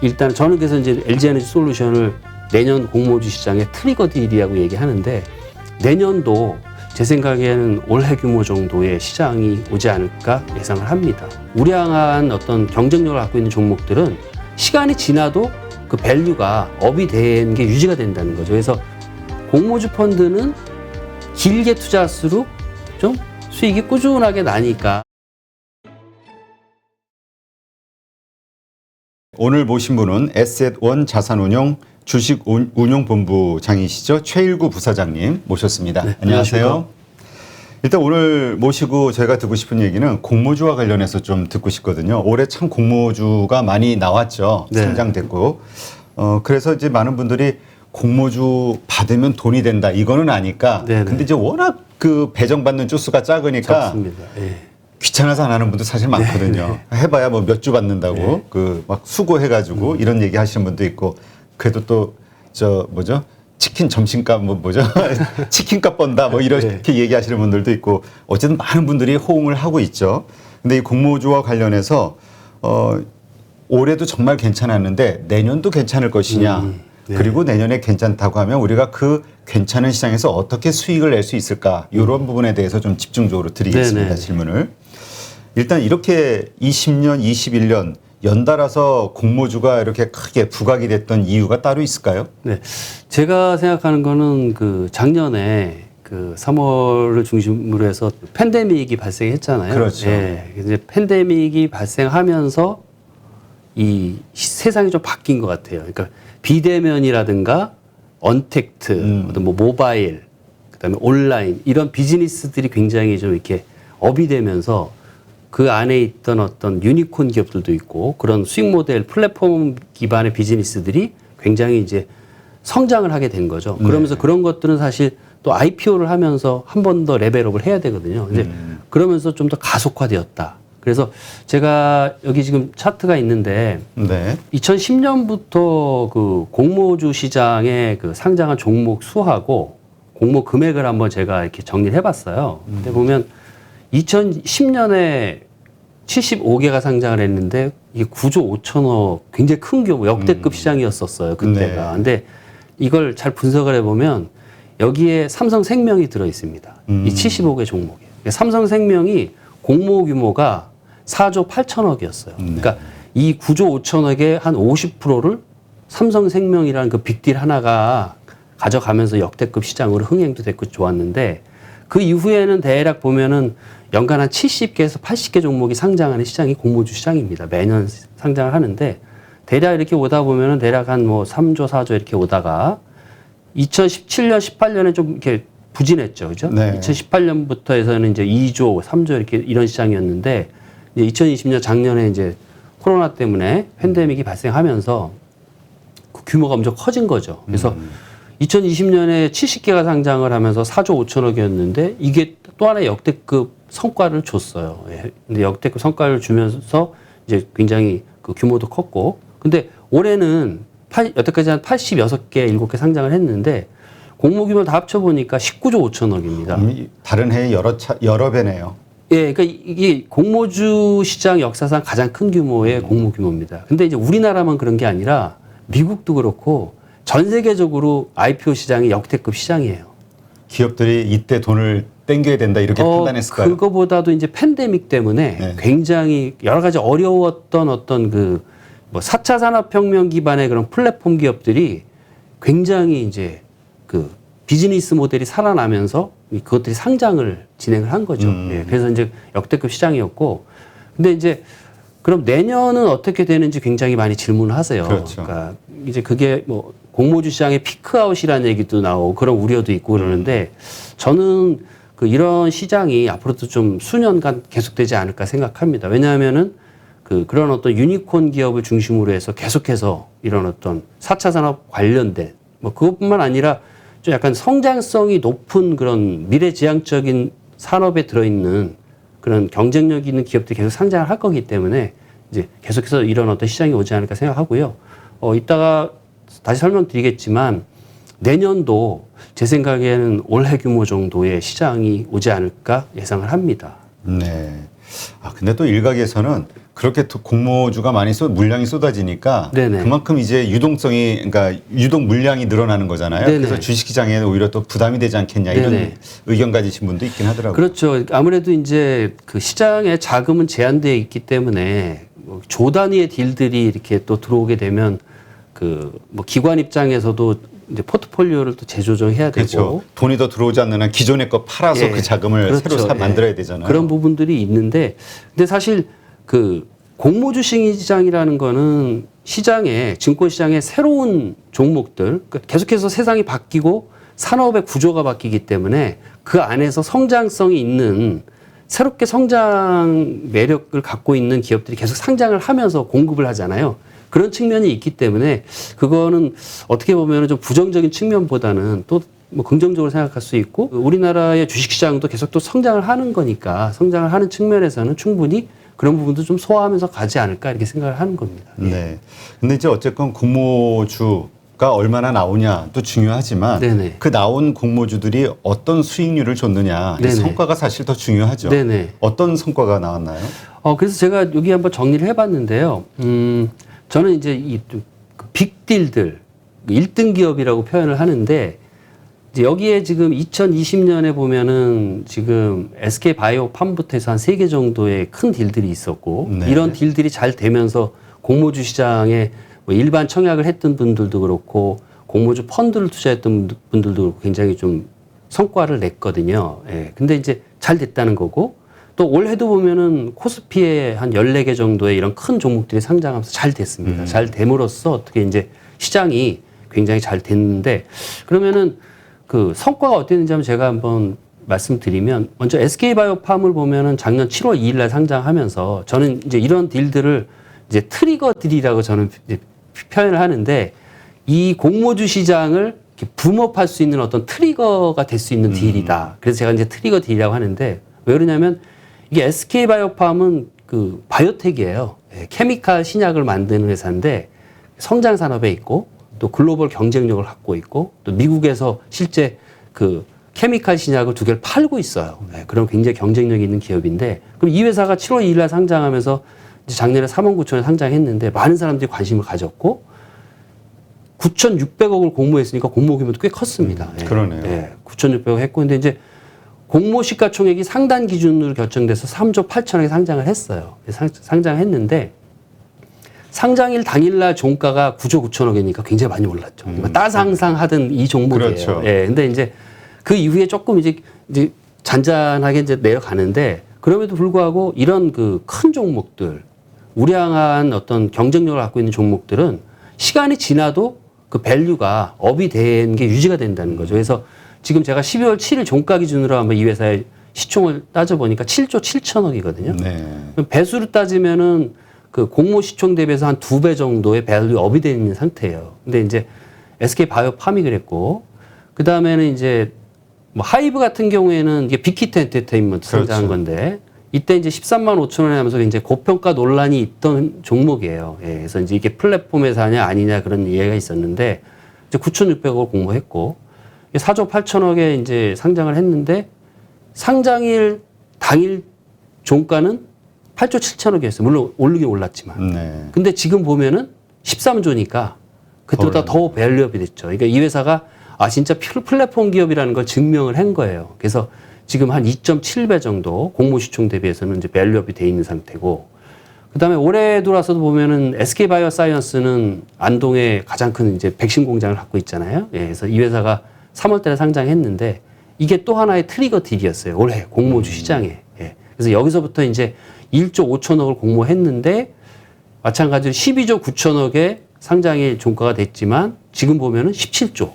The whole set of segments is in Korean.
일단 저는 그래서 이제 LG에너지 솔루션을 내년 공모주 시장의 트리거 딜이라고 얘기하는데 내년도 제 생각에는 올해 규모 정도의 시장이 오지 않을까 예상을 합니다. 우량한 어떤 경쟁력을 갖고 있는 종목들은 시간이 지나도 그 밸류가 업이 되는 게 유지가 된다는 거죠. 그래서 공모주 펀드는 길게 투자할수록 좀 수익이 꾸준하게 나니까. 오늘 모신 분은 에셋원 자산운용 주식운용본부장이시죠. 최일구 부사장님 모셨습니다. 네, 안녕하세요. 일단 오늘 모시고 제가 듣고 싶은 얘기는 공모주와 관련해서 좀 듣고 싶거든요. 올해 참 공모주가 많이 나왔죠. 네. 상장됐고. 그래서 이제 많은 분들이 공모주 받으면 돈이 된다. 이거는 아니까. 네네. 근데 이제 워낙 그 배정받는 주수가 작으니까 적습니다. 예. 귀찮아서 안 하는 분들 사실 많거든요. 해봐야 뭐 몇 주 받는다고 네. 그 막 수고해가지고 이런 얘기 하시는 분도 있고 그래도 또 저 뭐죠 치킨 점심값 뭐죠 치킨값 번다 뭐 이렇게 얘기하시는 분들도 있고 어쨌든 많은 분들이 호응을 하고 있죠. 근데 이 공모주와 관련해서 올해도 정말 괜찮았는데 내년도 괜찮을 것이냐. 네. 그리고 내년에 괜찮다고 하면 우리가 그 괜찮은 시장에서 어떻게 수익을 낼 수 있을까 이런 부분에 대해서 좀 집중적으로 드리겠습니다. 네네. 질문을. 일단 이렇게 20년, 21년 연달아서 공모주가 이렇게 크게 부각이 됐던 이유가 따로 있을까요? 네. 제가 생각하는 거는 그 작년에 그 3월을 중심으로 해서 팬데믹이 발생했잖아요. 그렇죠. 예. 이제 팬데믹이 발생하면서 이 세상이 좀 바뀐 것 같아요. 그러니까 비대면이라든가 언택트, 어떤 뭐 모바일, 그다음에 온라인 이런 비즈니스들이 굉장히 좀 이렇게 업이 되면서 그 안에 있던 어떤 유니콘 기업들도 있고 그런 수익 모델 플랫폼 기반의 비즈니스들이 굉장히 이제 성장을 하게 된 거죠. 그러면서 그런 것들은 사실 또 IPO를 하면서 한 번 더 레벨업을 해야 되거든요. 이제 그러면서 좀 더 가속화되었다. 그래서 제가 여기 지금 차트가 있는데 네. 2010년부터 그 공모주 시장에 그 상장한 종목 수하고 공모 금액을 한번 제가 이렇게 정리를 해봤어요. 근데 보면 2010년에 75개가 상장을 했는데 이게 9조 5천억 굉장히 큰 규모 역대급 시장이었었어요. 그때가. 네. 근데 이걸 잘 분석을 해보면 여기에 삼성생명이 들어 있습니다. 이 75개 종목에. 삼성생명이 공모 규모가 4조 8천억이었어요. 그러니까 이 9조 5천억의 한 50%를 삼성생명이라는 그 빅딜 하나가 가져가면서 역대급 시장으로 흥행도 됐고 좋았는데 그 이후에는 대략 보면은 연간 한 70개에서 80개 종목이 상장하는 시장이 공모주 시장입니다. 매년 상장을 하는데 대략 이렇게 오다 보면은 대략 한 뭐 3조, 4조 이렇게 오다가 2017년, 18년에 좀 이렇게 부진했죠. 그죠? 네. 2018년부터 해서는 이제 2조, 3조 이렇게 이런 시장이었는데 이제 2020년 작년에 이제 코로나 때문에 팬데믹이 발생하면서 그 규모가 엄청 커진 거죠. 그래서 2020년에 70개가 상장을 하면서 4조 5천억이었는데 이게 또 하나의 역대급 성과를 줬어요. 예. 근데 역대급 성과를 주면서 이제 굉장히 그 규모도 컸고 근데 올해는 여태까지 한 86개, 7개 상장을 했는데 공모 규모 다 합쳐보니까 19조 5천억입니다. 다른 해에 여러 배네요. 예, 그러니까 이게 공모주 시장 역사상 가장 큰 규모의 공모 규모입니다. 근데 이제 우리나라만 그런 게 아니라 미국도 그렇고 전 세계적으로 IPO 시장이 역대급 시장이에요. 기업들이 이때 돈을 땡겨야 된다 이렇게 판단했을까요? 그거보다도 이제 팬데믹 때문에 네. 굉장히 여러 가지 어려웠던 어떤 그 뭐 4차 산업혁명 기반의 그런 플랫폼 기업들이 굉장히 이제 그 비즈니스 모델이 살아나면서 그것들이 상장을 진행을 한 거죠. 예, 그래서 이제 역대급 시장이었고 근데 이제 그럼 내년은 어떻게 되는지 굉장히 많이 질문을 하세요. 그렇죠. 그러니까 이제 그게 뭐 공모주 시장의 피크아웃이라는 얘기도 나오고 그런 우려도 있고 그러는데 저는 그 이런 시장이 앞으로도 좀 수년간 계속되지 않을까 생각합니다. 왜냐하면은 그런 어떤 유니콘 기업을 중심으로 해서 계속해서 이런 어떤 4차 산업 관련된 뭐 그것뿐만 아니라 좀 약간 성장성이 높은 그런 미래지향적인 산업에 들어있는 그런 경쟁력 있는 기업들이 계속 상장을 할 거기 때문에 이제 계속해서 이런 어떤 시장이 오지 않을까 생각하고요. 이따가 다시 설명드리겠지만 내년도 제 생각에는 올해 규모 정도의 시장이 오지 않을까 예상을 합니다. 네. 근데 또 일각에서는 그렇게 공모주가 많이 물량이 쏟아지니까 네네. 그만큼 이제 유동성이 그러니까 유동 물량이 늘어나는 거잖아요. 네네. 그래서 주식시장에 오히려 또 부담이 되지 않겠냐 이런 네네. 의견 가지신 분도 있긴 하더라고요. 그렇죠. 아무래도 이제 그 시장에 자금은 제한되어 있기 때문에 뭐 조 단위의 딜들이 이렇게 또 들어오게 되면 그 뭐 기관 입장에서도 이제 포트폴리오를 또 재조정해야 되고 그렇죠. 돈이 더 들어오지 않는 한 기존의 거 팔아서 예, 그 자금을 그렇죠. 새로 예. 만들어야 되잖아요. 그런 부분들이 있는데 근데 사실 그 공모주 시장이라는 거는 시장에 증권 시장의 새로운 종목들 그러니까 계속해서 세상이 바뀌고 산업의 구조가 바뀌기 때문에 그 안에서 성장성이 있는 새롭게 성장 매력을 갖고 있는 기업들이 계속 상장을 하면서 공급을 하잖아요. 그런 측면이 있기 때문에 그거는 어떻게 보면 좀 부정적인 측면보다는 또 뭐 긍정적으로 생각할 수 있고 우리나라의 주식시장도 계속 또 성장을 하는 거니까 성장을 하는 측면에서는 충분히 그런 부분도 좀 소화하면서 가지 않을까 이렇게 생각을 하는 겁니다. 네. 근데 이제 어쨌건 공모주가 얼마나 나오냐도 중요하지만 네네. 그 나온 공모주들이 어떤 수익률을 줬느냐 이 네네. 성과가 사실 더 중요하죠. 네네. 어떤 성과가 나왔나요? 그래서 제가 여기 한번 정리를 해봤는데요. 저는 이제 이 빅딜들 1등 기업이라고 표현을 하는데 이제 여기에 지금 2020년에 보면은 지금 SK 바이오팜부터 해서 한 3개 정도의 큰 딜들이 있었고 네. 이런 딜들이 잘 되면서 공모주 시장에 뭐 일반 청약을 했던 분들도 그렇고 공모주 펀드를 투자했던 분들도 그렇고 굉장히 좀 성과를 냈거든요. 예. 근데 이제 잘 됐다는 거고 또 올해도 보면은 코스피에 한 14개 정도의 이런 큰 종목들이 상장하면서 잘 됐습니다. 잘 됨으로써 어떻게 이제 시장이 굉장히 잘 됐는데 그러면은 그 성과가 어땠는지 한번 제가 한번 말씀드리면 먼저 SK바이오팜을 보면은 작년 7월 2일 날 상장하면서 저는 이제 이런 딜들을 이제 트리거 딜이라고 저는 이제 표현을 하는데 이 공모주 시장을 이렇게 붐업할 수 있는 어떤 트리거가 될 수 있는 딜이다. 그래서 제가 이제 트리거 딜이라고 하는데 왜 그러냐면 이게 SK바이오팜은 그 바이오텍이에요. 예, 케미칼 신약을 만드는 회사인데 성장 산업에 있고 또 글로벌 경쟁력을 갖고 있고 또 미국에서 실제 그 케미칼 신약을 2개를 팔고 있어요. 네, 그런 굉장히 경쟁력이 있는 기업인데 그럼 이 회사가 7월 2일 날 상장하면서 이제 작년에 4만 9천에 상장했는데 많은 사람들이 관심을 가졌고 9,600억을 공모했으니까 공모 규모도 꽤 컸습니다. 예, 그러네요. 예, 9,600억 했고 근데 이제 공모 시가총액이 상단 기준으로 결정돼서 3조 8천억에 상장을 했어요. 상장했는데 상장일 당일날 종가가 9조 9천억이니까 굉장히 많이 올랐죠. 따상상 하던 이 종목이에요. 그렇죠. 예. 근데 이제 그 이후에 조금 이제 잔잔하게 이제 내려가는데 그럼에도 불구하고 이런 그 큰 종목들, 우량한 어떤 경쟁력을 갖고 있는 종목들은 시간이 지나도 그 밸류가 업이 된 게 유지가 된다는 거죠. 그래서 지금 제가 12월 7일 종가 기준으로 한번 이 회사의 시총을 따져보니까 7조 7천억이거든요. 네. 배수로 따지면은 그 공모 시총 대비해서 한 2배 정도의 밸류 업이 되어 있는 상태예요. 근데 이제 SK 바이오팜이 그랬고, 그 다음에는 이제 뭐 하이브 같은 경우에는 이게 빅히트 엔터테인먼트 상장한 그렇죠. 건데, 이때 이제 13만 5천 원에 하면서 이제 고평가 논란이 있던 종목이에요. 예, 그래서 이제 이게 플랫폼 회사냐 아니냐 그런 이해가 있었는데, 이제 9,600억을 공모했고, 4조 8천억에 이제 상장을 했는데, 상장일 당일 종가는 8조 7천억이었어요. 물론 오르긴 올랐지만. 네. 근데 지금 보면은 13조니까 그때보다 더 밸류업이 됐죠. 그러니까 이 회사가 진짜 플랫폼 기업이라는 걸 증명을 한 거예요. 그래서 지금 한 2.7배 정도 공모 시총 대비해서는 이제 밸류업이 돼 있는 상태고, 그다음에 올해 들어와서도 보면은 SK 바이오사이언스는 안동에 가장 큰 이제 백신 공장을 갖고 있잖아요. 예, 그래서 이 회사가 3월달에 상장했는데 이게 또 하나의 트리거 딜이었어요. 올해 공모주 시장에. 예. 그래서 여기서부터 이제 1조 5천억을 공모했는데 마찬가지로 12조 9천억의 상장의 종가가 됐지만 지금 보면은 17조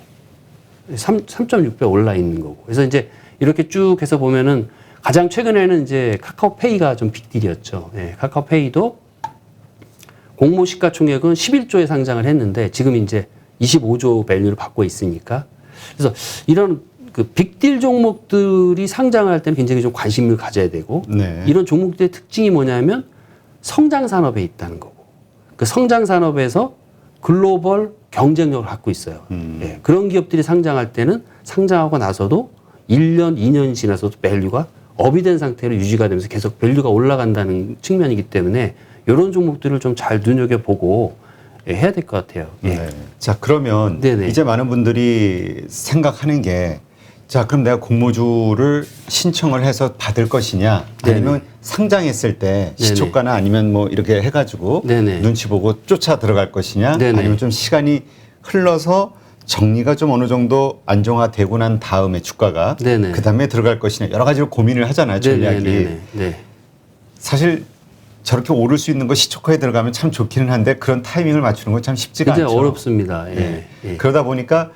3.6배 올라 있는 거고. 그래서 이제 이렇게 쭉 해서 보면은 가장 최근에는 이제 카카오페이가 좀 빅딜이었죠. 예, 카카오페이도 공모 시가총액은 11조에 상장을 했는데 지금 이제 25조 밸류를 받고 있으니까. 그래서 이런 그 빅딜 종목들이 상장할 때는 굉장히 좀 관심을 가져야 되고 네. 이런 종목들의 특징이 뭐냐면 성장 산업에 있다는 거고 그 성장 산업에서 글로벌 경쟁력을 갖고 있어요. 예, 그런 기업들이 상장할 때는 상장하고 나서도 1년, 2년이 지나서도 밸류가 업이 된 상태로 유지가 되면서 계속 밸류가 올라간다는 측면이기 때문에 이런 종목들을 좀 잘 눈여겨보고 해야 될 것 같아요. 예. 네. 자, 그러면 네네. 이제 많은 분들이 생각하는 게 자, 그럼 내가 공모주를 신청을 해서 받을 것이냐 아니면 네네. 상장했을 때 시초가나 아니면 뭐 이렇게 해가지고 네네. 눈치 보고 쫓아 들어갈 것이냐 네네. 아니면 좀 시간이 흘러서 정리가 좀 어느 정도 안정화되고 난 다음에 주가가 네네. 그 다음에 들어갈 것이냐 여러 가지로 고민을 하잖아요. 전략이. 네네네네. 네. 사실 저렇게 오를 수 있는 거 시초가에 들어가면 참 좋기는 한데 그런 타이밍을 맞추는 건 참 쉽지가 굉장히 않죠. 어렵습니다. 예. 네. 예. 그러다 보니까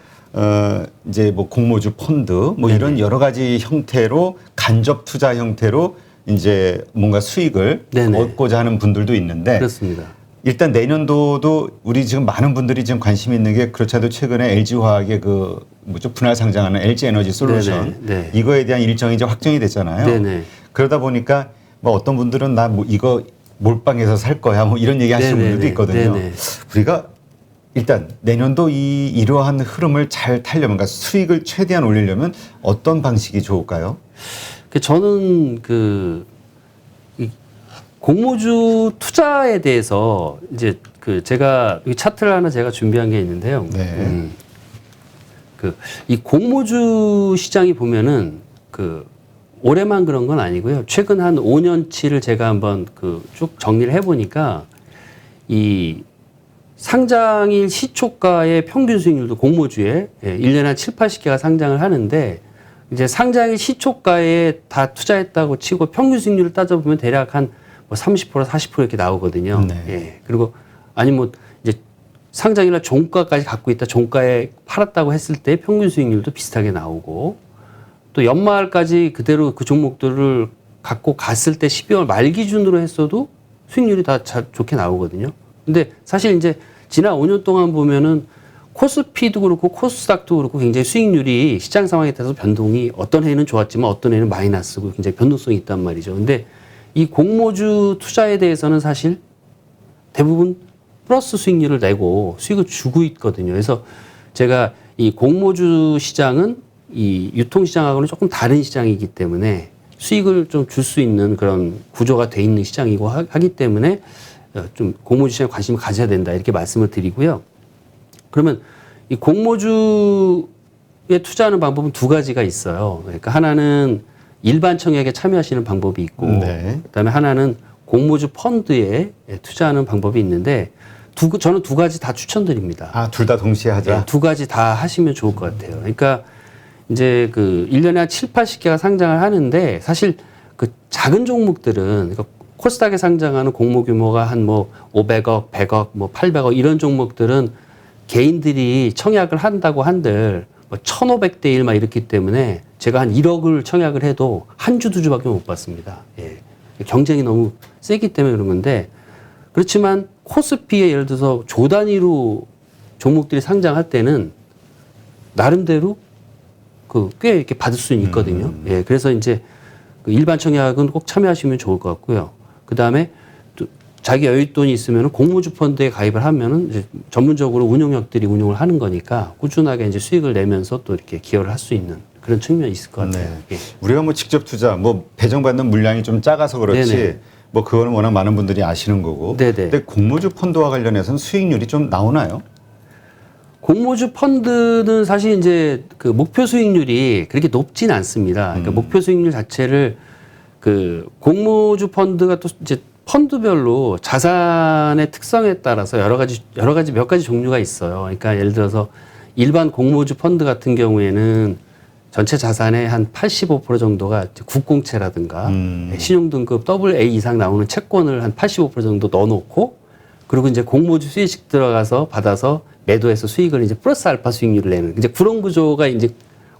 이제 뭐 공모주 펀드 뭐 네네. 이런 여러 가지 형태로 간접 투자 형태로 이제 뭔가 수익을 네네. 얻고자 하는 분들도 있는데 그렇습니다. 일단 내년도도 우리 지금 많은 분들이 지금 관심 있는 게 그렇지 않아도 최근에 LG화학의 그 뭐죠 분할 상장하는 LG에너지 솔루션 네네. 네. 이거에 대한 일정이 이제 확정이 됐잖아요. 네네. 그러다 보니까 뭐 어떤 분들은 나 뭐 이거 몰빵해서 살 거야 뭐 이런 얘기 하시는 네네네. 분들도 있거든요. 네네. 우리가 일단 내년도 이러한 흐름을 잘 타려면 그러니까 수익을 최대한 올리려면 어떤 방식이 좋을까요? 저는 이 공모주 투자에 대해서 이제 제가 이 차트를 하나 제가 준비한 게 있는데요. 네. 이 공모주 시장이 보면은 올해만 그런 건 아니고요. 최근 한 5년치를 제가 한번 쭉 정리를 해보니까 이 상장일 시초가의 평균 수익률도 공모주에 1년에 한 7, 80개가 상장을 하는데 이제 상장일 시초가에 다 투자했다고 치고 평균 수익률을 따져보면 대략 한 뭐 30%, 40% 이렇게 나오거든요. 네. 예. 그리고 아니 뭐 이제 상장이나 종가까지 갖고 있다 종가에 팔았다고 했을 때 평균 수익률도 비슷하게 나오고 또 연말까지 그대로 그 종목들을 갖고 갔을 때 12월 말 기준으로 했어도 수익률이 다 좋게 나오거든요. 근데 사실 이제 지난 5년 동안 보면은 코스피도 그렇고 코스닥도 그렇고 굉장히 수익률이 시장 상황에 따라서 변동이 어떤 해는 좋았지만 어떤 해는 마이너스고 굉장히 변동성이 있단 말이죠. 근데 이 공모주 투자에 대해서는 사실 대부분 플러스 수익률을 내고 수익을 주고 있거든요. 그래서 제가 이 공모주 시장은 이 유통시장하고는 조금 다른 시장이기 때문에 수익을 좀 줄 수 있는 그런 구조가 돼 있는 시장이고 하기 때문에 좀 공모주 시장에 관심을 가져야 된다 이렇게 말씀을 드리고요. 그러면 이 공모주에 투자하는 방법은 두 가지가 있어요. 그러니까 하나는 일반 청약에 참여하시는 방법이 있고 네. 그다음에 하나는 공모주 펀드에 투자하는 방법이 있는데 저는 두 가지 다 추천드립니다. 아, 둘 다 동시에 하자. 네, 두 가지 다 하시면 좋을 것 같아요. 그러니까 이제 1년에 한 7, 80개가 상장을 하는데 사실 작은 종목들은 그러니까 코스닥에 상장하는 공모 규모가 한 뭐 500억, 100억, 뭐 800억 이런 종목들은 개인들이 청약을 한다고 한들 뭐 1500대 1 막 이렇기 때문에 제가 한 1억을 청약을 해도 한 주, 두 주밖에 못 받습니다. 예. 경쟁이 너무 세기 때문에 그런 건데 그렇지만 코스피에 예를 들어서 조 단위로 종목들이 상장할 때는 나름대로 꽤 이렇게 받을 수는 있거든요. 예. 그래서 이제 일반 청약은 꼭 참여하시면 좋을 것 같고요. 그 다음에 또 자기 여윳돈이 있으면 공모주 펀드에 가입을 하면은 이제 전문적으로 운용력들이 운용을 하는 거니까 꾸준하게 이제 수익을 내면서 또 이렇게 기여를 할 수 있는 그런 측면이 있을 것 같아요. 네. 예. 우리가 뭐 직접 투자 뭐 배정받는 물량이 좀 작아서 그렇지 네네. 뭐 그거는 워낙 많은 분들이 아시는 거고. 네네. 근데 공모주 펀드와 관련해서는 수익률이 좀 나오나요? 공모주 펀드는 사실 이제 목표 수익률이 그렇게 높진 않습니다. 그러니까 목표 수익률 자체를 공모주 펀드가 또 이제 펀드별로 자산의 특성에 따라서 여러 가지 몇 가지 종류가 있어요. 그러니까 예를 들어서 일반 공모주 펀드 같은 경우에는 전체 자산의 한 85% 정도가 국공채라든가 신용등급 AA 이상 나오는 채권을 한 85% 정도 넣어놓고 그리고 이제 공모주 수익식 들어가서 받아서 매도해서 수익을 이제 플러스 알파 수익률을 내는 이제 그런 구조가 이제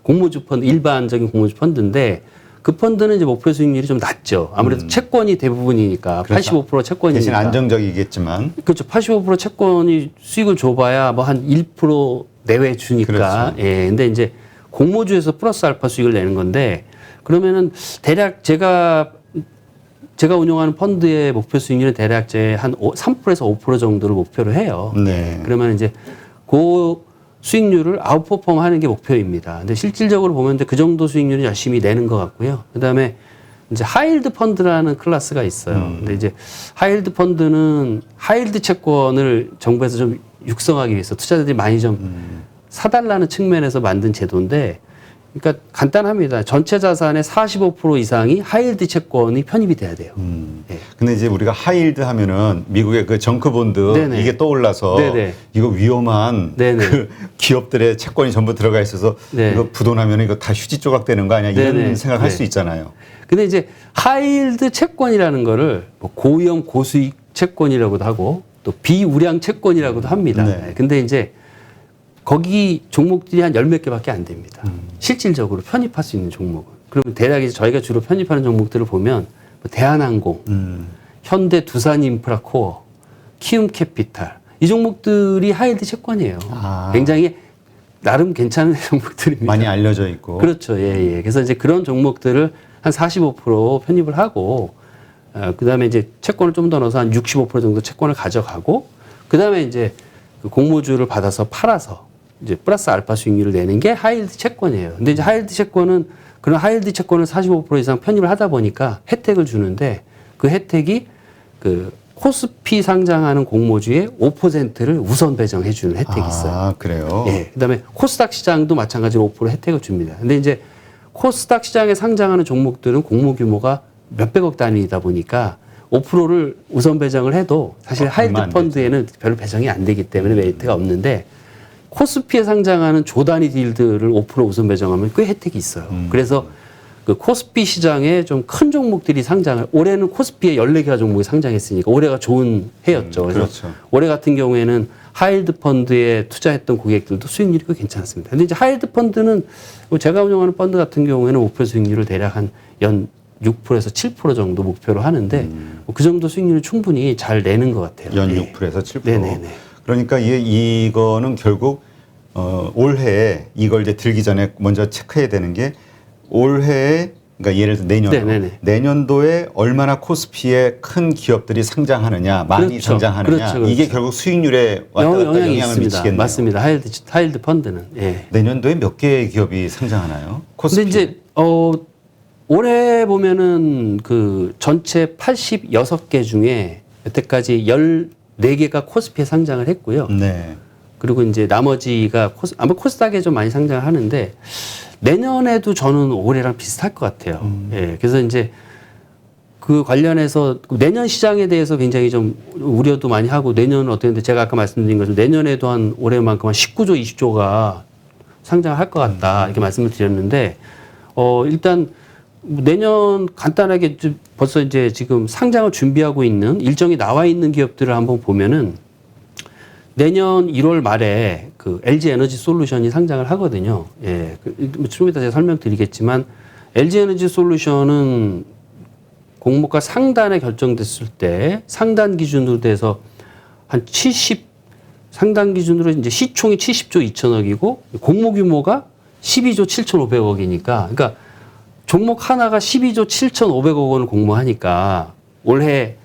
공모주 펀드 일반적인 공모주 펀드인데 그 펀드는 이제 목표 수익률이 좀 낮죠. 아무래도 채권이 대부분이니까 그렇죠. 85% 채권이니까 대신 안정적이겠지만. 그렇죠. 85% 채권이 수익을 줘봐야 뭐 한 1% 내외 주니까. 그렇죠. 예. 근데 이제 공모주에서 플러스 알파 수익을 내는 건데 그러면은 대략 제가 운용하는 펀드의 목표 수익률은 대략 한 3%에서 5% 정도를 목표로 해요. 네. 그러면 이제 그 수익률을 아웃퍼폼 하는 게 목표입니다. 근데 실질적으로 보면 그 정도 수익률은 열심히 내는 것 같고요. 그 다음에 이제 하이힐드 펀드라는 클래스가 있어요. 근데 이제 하이힐드 펀드는 하이힐드 채권을 정부에서 좀 육성하기 위해서 투자자들이 많이 좀 사달라는 측면에서 만든 제도인데, 그러니까 간단합니다. 전체 자산의 45% 이상이 하이힐드 채권이 편입이 돼야 돼요. 예. 근데 이제 우리가 하이힐드 하면은 미국의 그 정크본드 네네. 이게 떠올라서 네네. 이거 위험한 네네. 그 기업들의 채권이 전부 들어가 있어서 네. 이거 부도나면 이거 다 휴지 조각 되는 거 아니야 이런 네네. 생각할 네. 수 있잖아요. 근데 이제 하이힐드 채권이라는 거를 뭐 고위험 고수익 채권이라고도 하고 또 비우량 채권이라고도 합니다. 네. 근데 이제 거기 종목들이 한 열 몇 개밖에 안 됩니다. 실질적으로 편입할 수 있는 종목은. 그러면 대략 이제 저희가 주로 편입하는 종목들을 보면 뭐 대한항공, 현대 두산인프라코어, 키움캐피탈 이 종목들이 하이힐드 채권이에요. 아. 굉장히 나름 괜찮은 종목들입니다. 많이 알려져 있고. 그렇죠. 예, 예. 그래서 이제 그런 종목들을 한 45% 편입을 하고, 그 다음에 이제 채권을 좀 더 넣어서 한 65% 정도 채권을 가져가고, 그 다음에 이제 그 공모주를 받아서 팔아서 이제 플러스 알파 수익률을 내는 게 하이힐드 채권이에요. 근데 이제 하이힐드 채권은 그런 하이힐드 채권을 45% 이상 편입을 하다 보니까 혜택을 주는데 그 혜택이 그 코스피 상장하는 공모주의 5%를 우선 배정해 주는 혜택이 있어요. 아, 그래요? 예. 그다음에 코스닥 시장도 마찬가지로 5% 혜택을 줍니다. 근데 이제 코스닥 시장에 상장하는 종목들은 공모 규모가 몇백억 단위이다 보니까 5%를 우선 배정을 해도 사실 얼마 하이힐드 안 펀드에는 별로 배정이 안 되기 때문에 메리트가 없는데 코스피에 상장하는 조 단위 딜들을 5% 우선 배정하면 꽤 혜택이 있어요. 그래서 그 코스피 시장에 좀 큰 종목들이 상장을, 올해는 코스피에 14개가 종목이 상장했으니까 올해가 좋은 해였죠. 그래서 그렇죠. 올해 같은 경우에는 하이힐드 펀드에 투자했던 고객들도 수익률이 꽤 괜찮습니다. 근데 이제 하이힐드 펀드는 제가 운영하는 펀드 같은 경우에는 목표 수익률을 대략 한 연 6%에서 7% 정도 목표로 하는데 그 정도 수익률을 충분히 잘 내는 것 같아요. 연 예. 6%에서 7%. 네네네. 그러니까 이거는 결국 올해 이걸 이제 들기 전에 먼저 체크해야 되는 게 올해에 그러니까 예를 들어 네네네. 내년도에 얼마나 코스피에 큰 기업들이 상장하느냐, 많이 그렇죠. 상장하느냐 그렇죠. 이게 결국 수익률에 왔다 갔다 영향이 영향을 있습니다. 미치겠네요. 맞습니다. 하이힐드 펀드는. 예. 내년도에 몇 개의 기업이 상장하나요? 코스피. 근데 이제 올해 보면은 그 전체 86개 중에 여태까지 14개가 코스피에 상장을 했고요. 네. 그리고 이제 나머지가 아마 코스닥에 좀 많이 상장을 하는데 내년에도 저는 올해랑 비슷할 것 같아요. 예. 그래서 이제 그 관련해서 내년 시장에 대해서 굉장히 좀 우려도 많이 하고 내년은 어땠는데 제가 아까 말씀드린 것처럼 내년에도 한 올해만큼 한 19조, 20조가 상장할 것 같다 이렇게 말씀을 드렸는데 일단 내년 간단하게 벌써 이제 지금 상장을 준비하고 있는 일정이 나와 있는 기업들을 한번 보면은 내년 1월 말에 그 LG 에너지 솔루션이 상장을 하거든요. 예. 좀 이따 제가 설명드리겠지만 LG 에너지 솔루션은 공모가 상단에 결정됐을 때 상단 기준으로 돼서 한 70, 상단 기준으로 이제 시총이 70조 2천억이고 공모 규모가 12조 7,500억이니까 그러니까 종목 하나가 12조 7,500억 원을 공모하니까 올해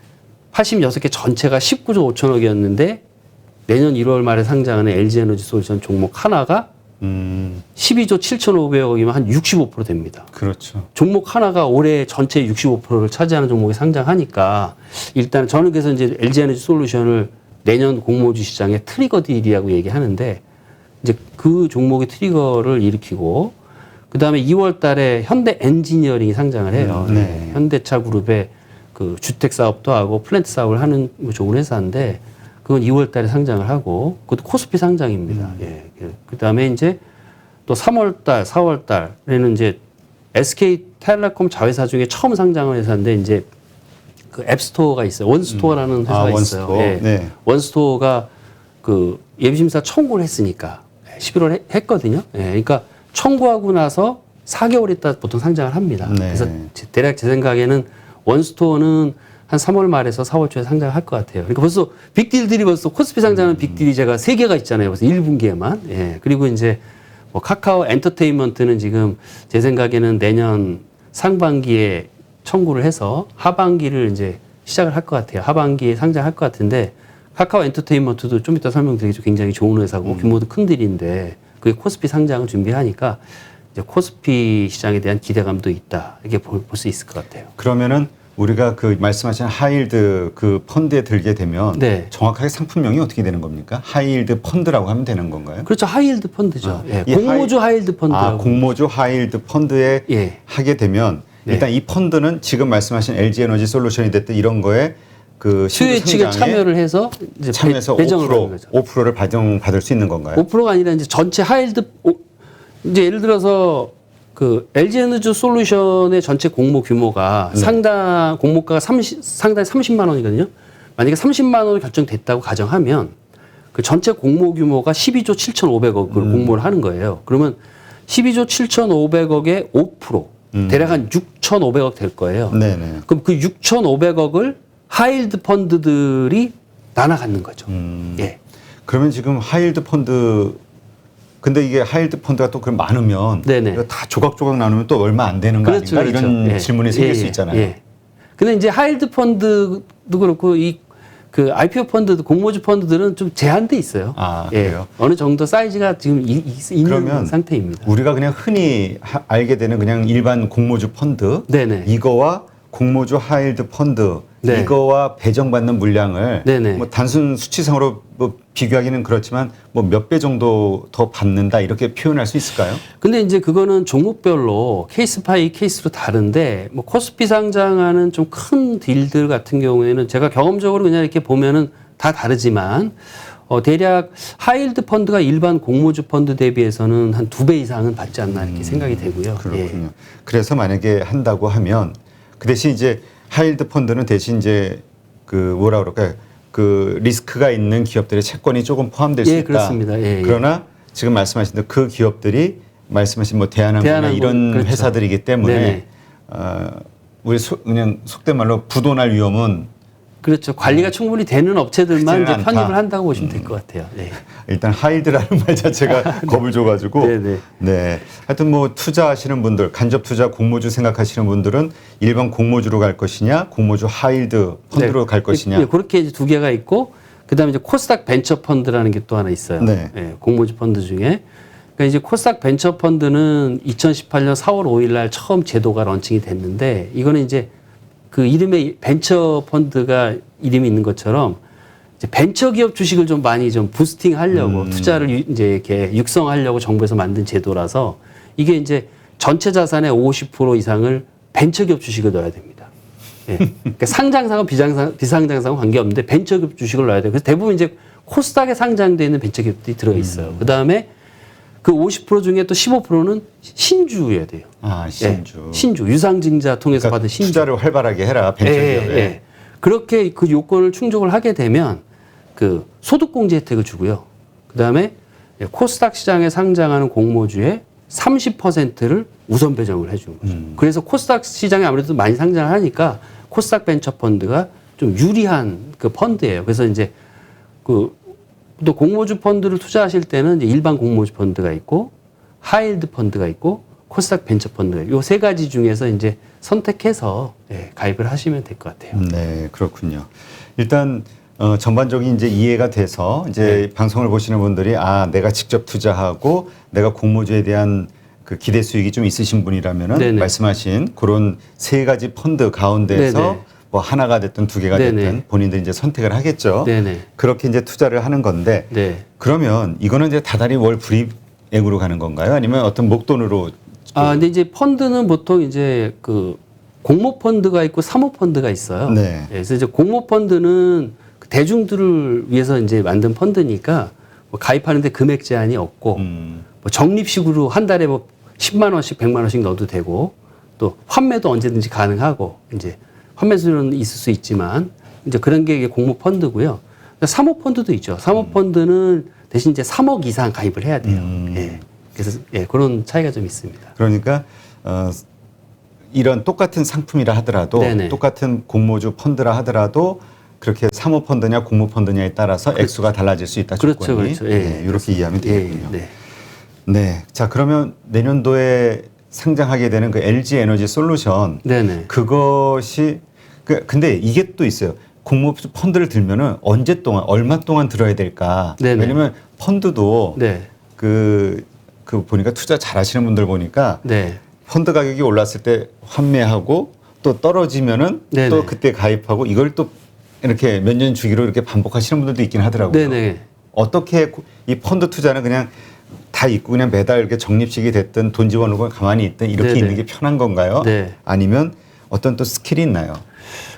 86개 전체가 19조 5천억이었는데 내년 1월 말에 상장하는 LG에너지 솔루션 종목 하나가 12조 7,500억이면 한 65% 됩니다. 그렇죠. 종목 하나가 올해 전체 65%를 차지하는 종목이 상장하니까 일단 저는 그래서 이제 LG에너지 솔루션을 내년 공모주 시장의 트리거 딜이라고 얘기하는데 이제 그 종목의 트리거를 일으키고 그 다음에 2월 달에 현대 엔지니어링이 상장을 해요. 네. 현대차 그룹의 그 주택 사업도 하고 플랜트 사업을 하는 좋은 회사인데 그건 2월 달에 상장을 하고 그것도 코스피 상장입니다. 예. 그 다음에 이제 또 3월 달, 4월 달에는 이제 SK텔레콤 자회사 중에 처음 상장한 회사인데 이제 그 앱스토어가 있어요. 원스토어라는 회사가 원스토어. 있어요. 예. 네. 원스토어가 그 예비심사 청구를 했으니까 11월에 했거든요. 예. 그러니까 청구하고 나서 4개월 있다 보통 상장을 합니다. 네. 그래서 대략 제 생각에는 원스토어는 한 3월 말에서 4월 초에 상장할 것 같아요. 그러니까 벌써 빅딜들이 벌써 코스피 상장하는 빅딜이 제가 3개가 있잖아요. 벌써 1분기에만. 예. 그리고 이제 뭐 카카오 엔터테인먼트는 지금 제 생각에는 내년 상반기에 청구를 해서 하반기를 이제 시작을 할 것 같아요. 하반기에 상장할 것 같은데 카카오 엔터테인먼트도 좀 이따 설명드리겠죠. 굉장히 좋은 회사고 규모도 큰 딜인데 그게 코스피 상장을 준비하니까 이제 코스피 시장에 대한 기대감도 있다. 이렇게 볼 수 있을 것 같아요. 그러면은 우리가 그 말씀하신 하이힐드 그 펀드에 들게 되면 네. 정확하게 상품명이 어떻게 되는 겁니까? 하이힐드 펀드라고 하면 되는 건가요? 그렇죠. 하이힐드 펀드죠. 예, 이 공모주 하이힐드 펀드라고. 공모주 하이힐드 펀드에 예. 하게 되면 네. 일단 이 펀드는 지금 말씀하신 LG 에너지 솔루션이 됐든 이런 거에 그 수요 측에 참여를 해서 이제 참여해서 배정을 하는 거죠. 5%를 받을 수 있는 건가요? 5%가 아니라 이제 전체 하이힐드 이제 예를 들어서 그 LG 에너지 솔루션의 전체 공모 규모가 네. 상당 공모가가 상당히 30만 원이거든요. 만약에 30만 원이 결정됐다고 가정하면 그 전체 공모 규모가 12조 7,500억을 공모를 하는 거예요. 그러면 12조 7,500억의 5% 대략 한 6,500억 될 거예요. 네네. 그럼 그 6,500억을 하이힐드 펀드들이 나눠 갖는 거죠. 예. 그러면 지금 하이힐드 펀드 근데 이게 하이힐드 펀드가 또 그럼 많으면 네네. 이거 다 조각조각 나누면 또 얼마 안 되는 거 아닌가 이런 예. 질문이 생길 수 있잖아요. 예. 근데 이제 하이힐드 펀드도 그렇고 이 그 IPO 펀드, 공모주 펀드들은 좀 제한돼 있어요. 아, 예. 그래요? 어느 정도 사이즈가 지금 있는 그러면 상태입니다. 우리가 그냥 흔히 알게 되는 그냥 일반 공모주 펀드 네네. 이거와 공모주 하이힐드 펀드 네. 이거와 배정받는 물량을 네네. 뭐 단순 수치상으로 뭐 비교하기는 그렇지만 뭐 몇 배 정도 더 받는다 이렇게 표현할 수 있을까요? 근데 이제 그거는 종목별로 케이스 바이 케이스로 다른데 뭐 코스피 상장하는 좀 큰 딜들 같은 경우에는 제가 경험적으로 그냥 이렇게 보면은 다 다르지만 대략 하이힐드 펀드가 일반 공모주 펀드 대비해서는 한 2배 이상은 받지 않나 이렇게 생각이 되고요. 그렇군요. 예. 그래서 만약에 한다고 하면 그 대신 이제 하이힐드 펀드는 대신 이제 그 뭐라 그럴까요? 그 리스크가 있는 기업들의 채권이 조금 포함될 수 예, 있다. 그렇습니다. 예, 예. 그러나 지금 말씀하신 대로 그 기업들이 말씀하신 뭐 대한항공이나 대한항공, 이런 그렇죠. 회사들이기 때문에 네네. 우리 그냥 속된 말로 부도날 위험은 그렇죠. 관리가 충분히 되는 업체들만 크지는 이제 않다. 편입을 한다고 보시면 될 것 같아요. 네. 일단 하이드라는 말 자체가 겁을 줘가지고 네네. 네 하여튼 뭐 투자하시는 분들 간접 투자 공모주 생각하시는 분들은 일반 공모주로 갈 것이냐 공모주 하이드 펀드로 네. 갈 것이냐 예, 그렇게 이제 두 개가 있고 그다음에 이제 코스닥 벤처 펀드라는 게 또 하나 있어요. 네. 예, 공모주 펀드 중에 그러니까 이제 코스닥 벤처 펀드는 2018년 4월 5일 날 처음 제도가 런칭이 됐는데 이거는 이제 그 이름에 벤처 펀드가 이름이 있는 것처럼 이제 벤처 기업 주식을 좀 많이 좀 부스팅 하려고 투자를 이제 이렇게 육성하려고 정부에서 만든 제도라서 이게 이제 전체 자산의 50% 이상을 벤처 기업 주식을 넣어야 됩니다. 예. 그러니까 상장사건 비상장사건 관계없는데 벤처 기업 주식을 넣어야 돼요. 그래서 대부분 이제 코스닥에 상장되어 있는 벤처 기업들이 들어 있어요. 그다음에 그 50% 중에 또 15%는 신주여야 돼요. 아 신주 예, 신주 유상증자 통해서 그러니까 받은 신주. 투자를 활발하게 해라 벤처 기업에 예. 그렇게 그 요건을 충족을 하게 되면 그 소득공제 혜택을 주고요. 그다음에 코스닥 시장에 상장하는 공모주의 30%를 우선 배정을 해주는 거죠. 그래서 코스닥 시장에 아무래도 많이 상장을 하니까 코스닥 벤처 펀드가 좀 유리한 그 펀드예요. 그래서 이제 그 또 공모주 펀드를 투자하실 때는 이제 일반 공모주 펀드가 있고 하이힐드 펀드가 있고 코스닥 벤처 펀드가 있고 요 세 가지 중에서 이제 선택해서 가입을 하시면 될 것 같아요. 네, 그렇군요. 일단 전반적인 이제 이해가 돼서 이제 방송을 보시는 분들이 아 내가 직접 투자하고 내가 공모주에 대한 그 기대 수익이 좀 있으신 분이라면은 네네. 말씀하신 그런 세 가지 펀드 가운데서 네네. 뭐 하나가 됐든 두 개가 네네. 됐든 본인들이 이제 선택을 하겠죠. 네네. 그렇게 이제 투자를 하는 건데 네. 그러면 이거는 이제 다달이 월 불이익으로 가는 건가요? 아니면 어떤 목돈으로? 근데 이제 펀드는 보통 이제 그 공모 펀드가 있고 사모 펀드가 있어요. 네. 그래서 이제 공모 펀드는 대중들을 위해서 이제 만든 펀드니까 뭐 가입하는데 금액 제한이 없고 뭐 적립식으로 한 달에 뭐 10만 원씩 100만 원씩 넣어도 되고 또 환매도 언제든지 가능하고 이제 환매 수준은 있을 수 있지만 이제 그런 게 이게 공모 펀드고요. 사모 펀드도 있죠. 사모 펀드는 대신 이제 3억 이상 가입을 해야 돼요. 예. 그래서 그런 차이가 좀 있습니다. 그러니까 이런 똑같은 상품이라 하더라도 네네. 똑같은 공모주 펀드라 하더라도 그렇게 사모 펀드냐 공모 펀드냐에 따라서 액수가 달라질 수 있다. 그렇죠, 조건이. 그렇죠. 예. 네, 이렇게 이해하면 되겠군요. 네. 네. 자 그러면 내년도에 상장하게 되는 그 LG 에너지 솔루션 네네. 그것이 근데 이게 또 있어요. 공모주 펀드를 들면은 언제 동안 얼마 동안 들어야 될까? 네네. 왜냐면 펀드도 네. 그 그 보니까 투자 잘하시는 분들 보니까 네. 펀드 가격이 올랐을 때 환매하고 또 떨어지면은 네네. 또 그때 가입하고 이걸 또 이렇게 몇 년 주기로 이렇게 반복하시는 분들도 있긴 하더라고요. 네네. 어떻게 이 펀드 투자는 그냥 다 있고 그냥 매달 이렇게 적립식이 됐든 돈 집어넣고 가만히 있든 이렇게 네네. 있는 게 편한 건가요? 네. 아니면 어떤 또 스킬이 있나요?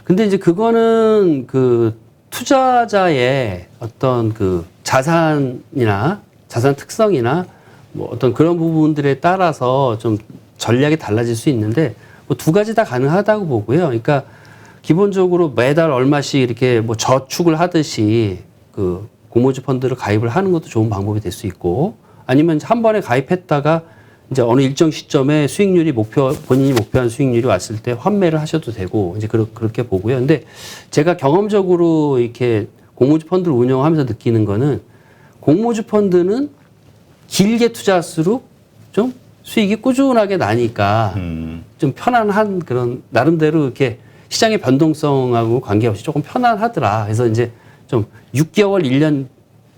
근데 이제 그거는 그 투자자의 어떤 그 자산이나 자산 특성이나 뭐 어떤 그런 부분들에 따라서 좀 전략이 달라질 수 있는데 뭐 두 가지 다 가능하다고 보고요. 그러니까 기본적으로 매달 얼마씩 이렇게 뭐 저축을 하듯이 그 공모주 펀드를 가입을 하는 것도 좋은 방법이 될 수 있고 아니면 한 번에 가입했다가 이제 어느 일정 시점에 수익률이 본인이 목표한 수익률이 왔을 때 환매를 하셔도 되고 이제 그렇게 보고요. 근데 제가 경험적으로 이렇게 공모주 펀드를 운영하면서 느끼는 거는 공모주 펀드는 길게 투자할수록 좀 수익이 꾸준하게 나니까 좀 편안한 그런 나름대로 이렇게 시장의 변동성하고 관계없이 조금 편안하더라. 그래서 이제 좀 6개월, 1년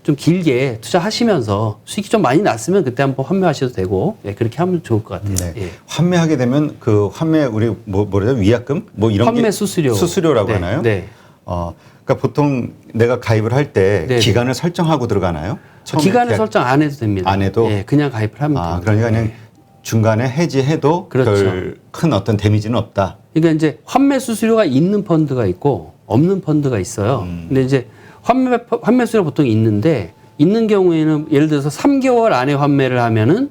좀 길게 투자하시면서 수익이 좀 많이 났으면 그때 한번 환매하셔도 되고 예, 그렇게 하면 좋을 것 같아요. 네. 예. 환매하게 되면 그 환매 우리 뭐라죠? 위약금 뭐 이런 환매 게 수수료. 수수료라고 네, 하나요? 네. 그러니까 보통 내가 가입을 할 때 네, 기간을 설정하고 들어가나요? 처음에 기간을 계약- 설정 안 해도 됩니다. 안 해도? 예, 그냥 가입을 하면 됩니다. 그러니까 그냥 중간에 해지해도 그렇죠. 별 큰 어떤 데미지는 없다. 그러니까 이제 환매 수수료가 있는 펀드가 있고 없는 펀드가 있어요. 근데 이제 환매 수수료 보통 있는데 있는 경우에는 예를 들어서 3개월 안에 환매를 하면은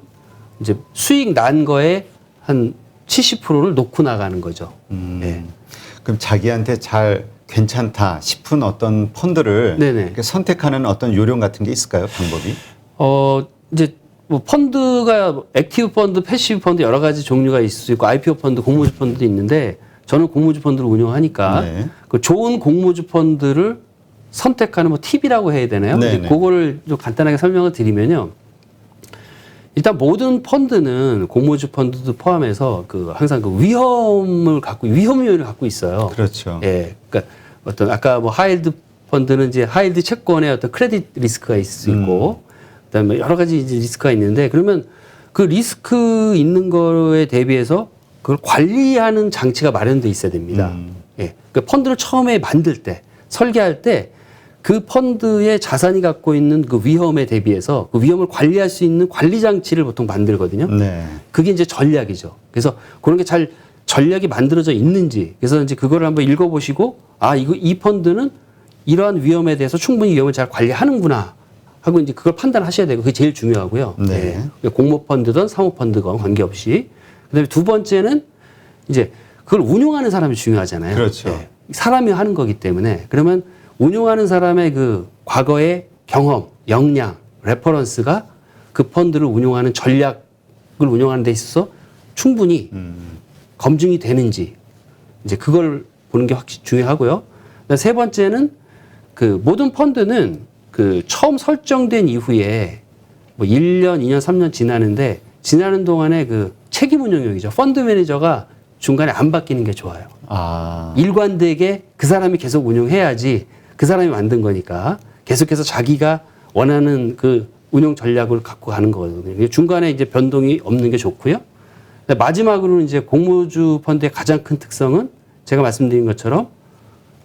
이제 수익 난 거에 한 70%를 놓고 나가는 거죠. 예. 그럼 자기한테 잘 괜찮다 싶은 어떤 펀드를 네네. 이렇게 선택하는 어떤 요령 같은 게 있을까요? 방법이? 이제 뭐 펀드가 액티브 펀드, 패시브 펀드 여러 가지 종류가 있을 수 있고 IPO 펀드, 공모주 펀드도 있는데 저는 공모주 펀드를 운영하니까 네. 그 좋은 공모주 펀드를 선택하는 뭐 팁이라고 해야 되나요? 네네. 근데 그거를 좀 간단하게 설명을 드리면요. 일단 모든 펀드는 공모주 펀드도 포함해서 그 항상 그 위험 요인을 갖고 있어요. 그렇죠. 예. 그러니까 어떤 아까 뭐 하이힐드 펀드는 이제 하이힐드 채권에 어떤 크레딧 리스크가 있을 수 있고 그다음에 여러 가지 이제 리스크가 있는데 그러면 그 리스크 있는 거에 대비해서 그걸 관리하는 장치가 마련돼 있어야 됩니다. 예. 그러니까 펀드를 처음에 만들 때 설계할 때 그 펀드의 자산이 갖고 있는 그 위험에 대비해서 그 위험을 관리할 수 있는 관리 장치를 보통 만들거든요. 네. 그게 이제 전략이죠. 그래서 그런 게 잘 전략이 만들어져 있는지 그래서 이제 그거를 한번 읽어보시고 이 펀드는 이러한 위험에 대해서 충분히 위험을 잘 관리하는구나 하고 이제 그걸 판단하셔야 되고 그게 제일 중요하고요. 네. 예. 공모 펀드든 사모 펀드건 관계없이. 그다음에 두 번째는 이제 그걸 운용하는 사람이 중요하잖아요. 그렇죠. 예. 사람이 하는 거기 때문에 그러면 운용하는 사람의 그 과거의 경험, 역량, 레퍼런스가 그 펀드를 운용하는 전략을 운용하는 데 있어서 충분히 검증이 되는지 이제 그걸 보는 게 확실히 중요하고요. 세 번째는 그 모든 펀드는 그 처음 설정된 이후에 뭐 1년, 2년, 3년 지나는데 지나는 동안에 그 책임 운용력이죠. 펀드 매니저가 중간에 안 바뀌는 게 좋아요. 일관되게 그 사람이 계속 운용해야지 그 사람이 만든 거니까 계속해서 자기가 원하는 그 운용 전략을 갖고 가는 거거든요. 중간에 이제 변동이 없는 게 좋고요. 마지막으로는 이제 공모주 펀드의 가장 큰 특성은 제가 말씀드린 것처럼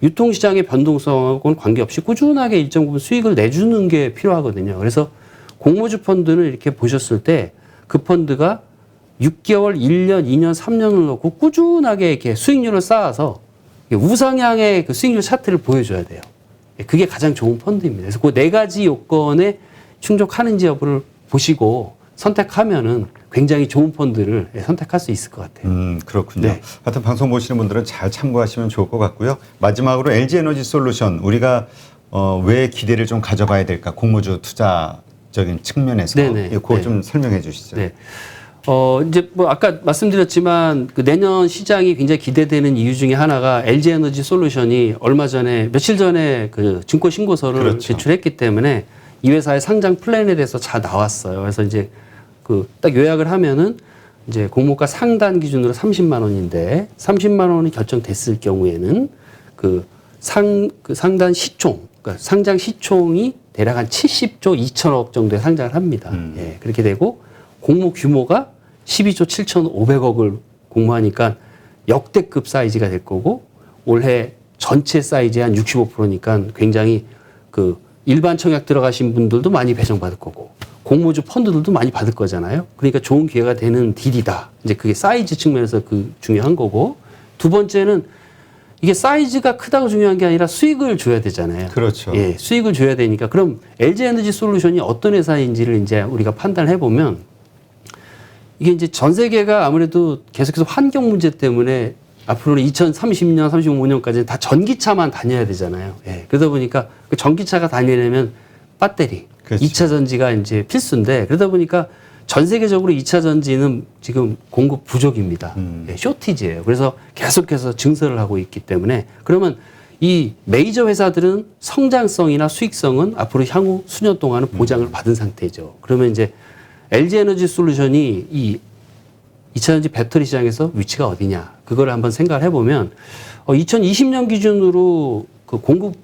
유통시장의 변동성하고는 관계없이 꾸준하게 일정 부분 수익을 내주는 게 필요하거든요. 그래서 공모주 펀드는 이렇게 보셨을 때 그 펀드가 6개월, 1년, 2년, 3년을 놓고 꾸준하게 이렇게 수익률을 쌓아서 우상향의 그 수익률 차트를 보여줘야 돼요. 그게 가장 좋은 펀드입니다. 그래서 그 네 가지 요건에 충족하는지 여부를 보시고 선택하면은 굉장히 좋은 펀드를 선택할 수 있을 것 같아요. 그렇군요. 네. 하여튼 방송 보시는 분들은 잘 참고하시면 좋을 것 같고요. 마지막으로 LG에너지 솔루션 우리가 왜 기대를 좀 가져봐야 될까? 공모주 투자적인 측면에서 네네. 그거 네. 좀 설명해 주시죠. 네. 이제 뭐 아까 말씀드렸지만 그 내년 시장이 굉장히 기대되는 이유 중에 하나가 LG 에너지 솔루션이 얼마 전에 며칠 전에 그 증권 신고서를 그렇죠. 제출했기 때문에 이 회사의 상장 플랜에 대해서 다 나왔어요. 그래서 이제 그 딱 요약을 하면은 이제 공모가 상단 기준으로 30만 원인데 30만 원이 결정됐을 경우에는 그 상단 시총, 그러니까 상장 시총이 대략 한 70조 2천억 정도에 상장을 합니다. 예, 그렇게 되고 공모 규모가 12조 7,500억을 공모하니까 역대급 사이즈가 될 거고 올해 전체 사이즈의 한 65%니까 굉장히 그 일반 청약 들어가신 분들도 많이 배정받을 거고 공모주 펀드들도 많이 받을 거잖아요. 그러니까 좋은 기회가 되는 딜이다. 이제 그게 사이즈 측면에서 그 중요한 거고 두 번째는 이게 사이즈가 크다고 중요한 게 아니라 수익을 줘야 되잖아요. 그렇죠. 예, 수익을 줘야 되니까 그럼 LG에너지 솔루션이 어떤 회사인지를 이제 우리가 판단해 보면 이게 이제 전 세계가 아무래도 계속해서 환경 문제 때문에 앞으로는 2030년, 35년까지는 다 전기차만 다녀야 되잖아요. 예. 그러다 보니까 그 전기차가 다니려면 배터리, 그렇죠. 2차 전지가 이제 필수인데 그러다 보니까 전 세계적으로 2차 전지는 지금 공급 부족입니다. 예, 쇼티지예요. 그래서 계속해서 증설을 하고 있기 때문에 그러면 이 메이저 회사들은 성장성이나 수익성은 앞으로 향후 수년 동안은 보장을 받은 상태죠. 그러면 이제 LG에너지 솔루션이 이 2차 전지 배터리 시장에서 위치가 어디냐 그걸 한번 생각을 해보면 2020년 기준으로 그 공급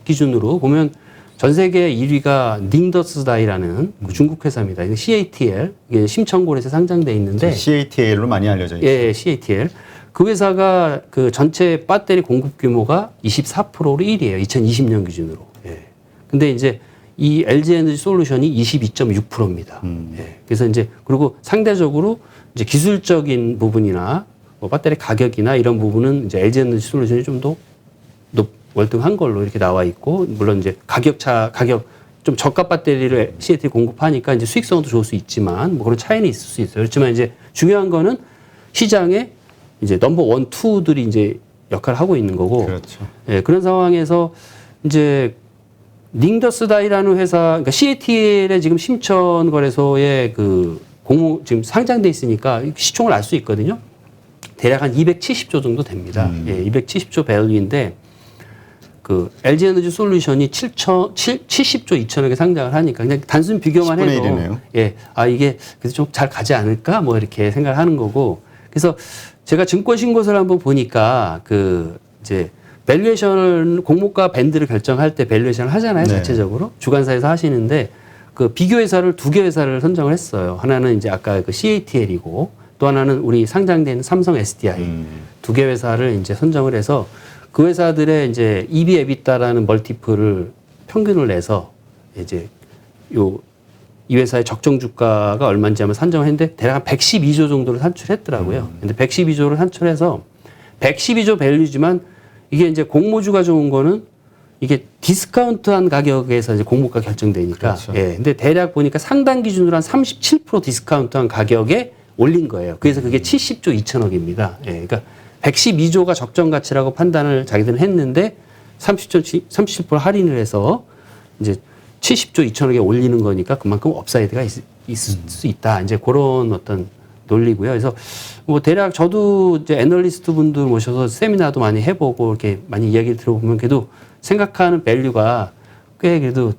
기준으로 보면 전 세계 1위가 닝더스다이라는 그 중국 회사입니다. 이게 CATL 이게 심천골에서 상장돼 있는데 CATL로 많이 알려져 있어요. 예, CATL 그 회사가 그 전체 배터리 공급 규모가 24%로 1위예요. 2020년 기준으로. 예. 근데 이제 이 LG에너지 솔루션이 22.6%입니다. 예. 그래서 이제 그리고 상대적으로 이제 기술적인 부분이나 뭐 배터리 가격이나 이런 부분은 이제 LG에너지 솔루션이 좀 더 월등한 걸로 이렇게 나와 있고 물론 이제 가격 좀 저가 배터리를 CATL 공급하니까 이제 수익성도 좋을 수 있지만 뭐 그런 차이는 있을 수 있어요. 그렇지만 이제 중요한 거는 시장에 이제 넘버 1, 2들이 이제 역할을 하고 있는 거고. 그렇죠. 예, 그런 상황에서 이제 닝더스다이라는 회사, 그러니까 CATL의 지금 심천거래소에 그 공모 지금 상장돼 있으니까 시총을 알 수 있거든요. 대략 한 270조 정도 됩니다. 예, 270조 밸류인데 그 LG에너지 솔루션이 70조 2천억에 상장을 하니까 그냥 단순 비교만 10분의 해도 1이네요. 예, 아 이게 그래서 좀 잘 가지 않을까 뭐 이렇게 생각을 하는 거고. 그래서 제가 증권 신고서를 한번 보니까 그 이제 밸류에이션을 공모가 밴드를 결정할 때 밸류에이션을 하잖아요. 네. 자체적으로 주관사에서 하시는데 그 비교 회사를 두 개 회사를 선정을 했어요. 하나는 이제 아까 그 CATL이고 또 하나는 우리 상장된 삼성 SDI 두 개 회사를 이제 선정을 해서 그 회사들의 이제 EV EBITDA라는 멀티플을 평균을 내서 이제 이 회사의 적정 주가가 얼마인지 한번 산정했는데 대략 한 112조 정도를 산출했더라고요. 근데 112조를 산출해서 112조 밸류지만 이게 이제 공모주가 좋은 거는 이게 디스카운트한 가격에서 이제 공모가 결정되니까. 그렇죠. 예. 근데 대략 보니까 상단 기준으로 한 37% 디스카운트한 가격에 올린 거예요. 그래서 그게 70조 2천억입니다. 예. 그러니까 112조가 적정 가치라고 판단을 자기들은 했는데 37% 할인을 해서 이제 70조 2천억에 올리는 거니까 그만큼 업사이드가 있을 수 있다. 이제 그런 어떤 논리고요. 그래서 뭐 대략 저도 이제 애널리스트 분들 모셔서 세미나도 많이 해보고 이렇게 많이 이야기를 들어보면 그래도 생각하는 밸류가 꽤 그래도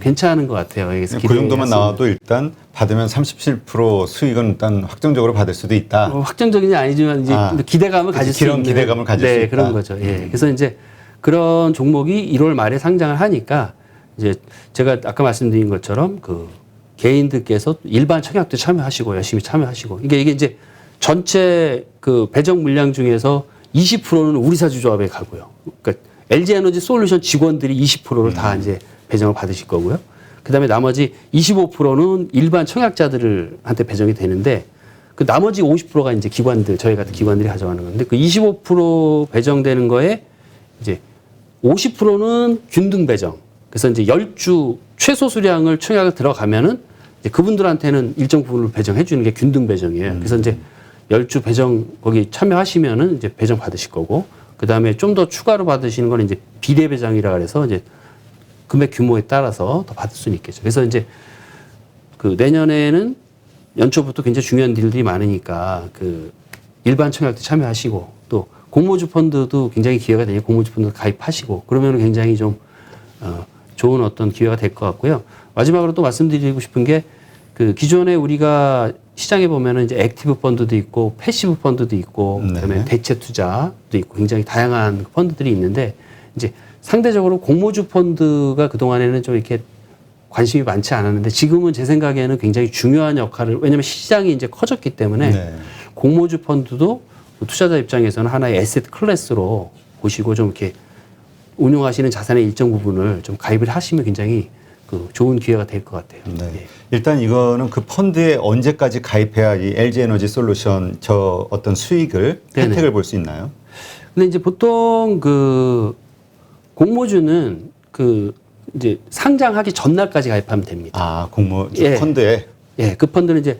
괜찮은 것 같아요. 그래서 그 정도만 나와도 일단 받으면 37% 수익은 일단 확정적으로 받을 수도 있다. 확정적인지 아니지만 이제 기대감을 가질 수 있는 기대감을 가질 수 있다. 그런 거죠. 예. 그래서 이제 그런 종목이 1월 말에 상장을 하니까 이제 제가 아까 말씀드린 것처럼 그 개인들께서 일반 청약도 참여하시고 열심히 참여하시고 이게 이제 전체 그 배정 물량 중에서 20%는 우리사주조합에 가고요. 그러니까 LG에너지 솔루션 직원들이 20%를 다 이제 배정을 받으실 거고요. 그다음에 나머지 25%는 일반 청약자들한테 배정이 되는데 그 나머지 50%가 이제 기관들 저희 같은 기관들이 가져가는 건데 그 25% 배정되는 거에 이제 50%는 균등 배정. 그래서 이제 10주 최소 수량을 청약을 들어가면은 이제 그분들한테는 일정 부분을 배정해 주는 게 균등 배정이에요. 그래서 이제 10주 배정 거기 참여하시면은 이제 배정 받으실 거고 그다음에 좀 더 추가로 받으시는 거는 이제 비례 배정이라 그래서 이제 금액 규모에 따라서 더 받을 수는 있겠죠. 그래서 이제 그 내년에는 연초부터 굉장히 중요한 일들이 많으니까 그 일반 청약도 참여하시고 또 공모주 펀드도 굉장히 기회가 되니 공모주 펀드 가입하시고 그러면 굉장히 좀 좋은 어떤 기회가 될 것 같고요. 마지막으로 또 말씀드리고 싶은 게 그 기존에 우리가 시장에 보면은 이제 액티브 펀드도 있고 패시브 펀드도 있고 그다음에 대체 투자도 있고 굉장히 다양한 펀드들이 있는데 이제 상대적으로 공모주 펀드가 그동안에는 좀 이렇게 관심이 많지 않았는데 지금은 제 생각에는 굉장히 중요한 역할을 왜냐하면 시장이 이제 커졌기 때문에 네. 공모주 펀드도 투자자 입장에서는 하나의 에셋 클래스로 보시고 좀 이렇게 운용하시는 자산의 일정 부분을 좀 가입을 하시면 굉장히 그 좋은 기회가 될 것 같아요. 네. 예. 일단 이거는 그 펀드에 언제까지 가입해야 이 LG 에너지 솔루션 저 어떤 수익을 네네. 혜택을 볼 수 있나요? 근데 이제 보통 그 공모주는 그 이제 상장하기 전날까지 가입하면 됩니다. 아, 공모주 예. 펀드에 예, 그 펀드는 이제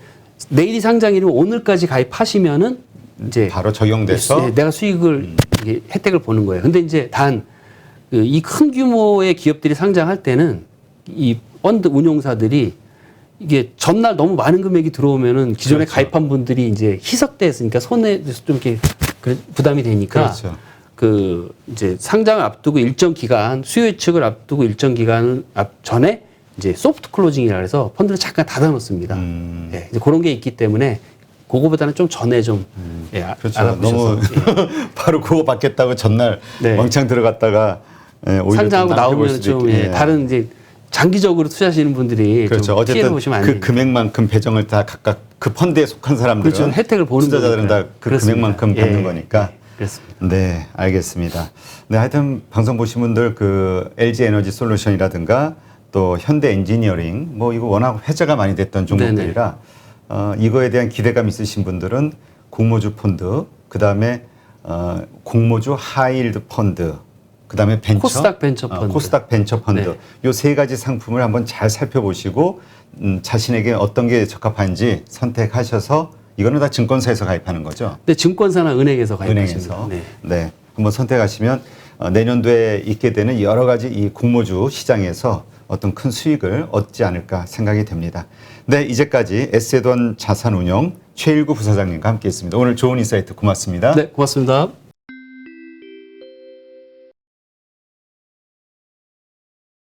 내일이 상장일이면 오늘까지 가입하시면은 이제 바로 적용돼서 예, 내가 수익을 이게 혜택을 보는 거예요. 근데 이제 단 이 큰 규모의 기업들이 상장할 때는 이 펀드 운용사들이 이게 전날 너무 많은 금액이 들어오면은 기존에 그렇죠. 가입한 분들이 이제 희석됐으니까 손에 좀 이렇게 부담이 되니까 그렇죠. 그 이제 상장을 앞두고 일정 기간 수요 예측을 앞두고 일정 기간 전에 이제 소프트 클로징이라 해서 펀드를 잠깐 닫아 놓습니다. 예, 이제 그런 게 있기 때문에 그거보다는 좀 전에 좀 예, 그렇죠. 알아보셔서 너무 바로 그거 받겠다고 전날 네. 왕창 들어갔다가 예, 오히려 상장하고 좀 낭패 볼 나오면 수도 좀 있- 예, 다른 이제 장기적으로 투자하시는 분들이 그렇죠. 좀 피해 어쨌든 보시면 안 그 됩니다. 금액만큼 배정을 다 각각 그 펀드에 속한 사람들은 그렇죠. 혜택을 보는 투자자들은 다 거니까요. 그 그렇습니다. 금액만큼 예, 받는 거니까. 예, 그렇습니다. 네, 알겠습니다. 네, 하여튼 방송 보신 분들 그 LG 에너지 솔루션이라든가 또 현대 엔지니어링 뭐 이거 워낙 회자가 많이 됐던 종목들이라 이거에 대한 기대감 있으신 분들은 공모주 펀드, 그다음에 공모주 하이힐드 펀드, 그다음에 벤처 코스닥 벤처 펀드. 코스닥 벤처 펀드 네. 요 세 가지 상품을 한번 잘 살펴보시고 자신에게 어떤 게 적합한지 선택하셔서 이거는 다 증권사에서 가입하는 거죠. 근데 증권사나 은행에서 가입하십니다. 은행에서 네. 네. 한번 선택하시면 내년도에 있게 되는 여러 가지 이 공모주 시장에서 어떤 큰 수익을 얻지 않을까 생각이 됩니다. 네, 이제까지 에세돈 자산운용 최일구 부사장님과 함께했습니다. 오늘 좋은 인사이트 고맙습니다. 네, 고맙습니다.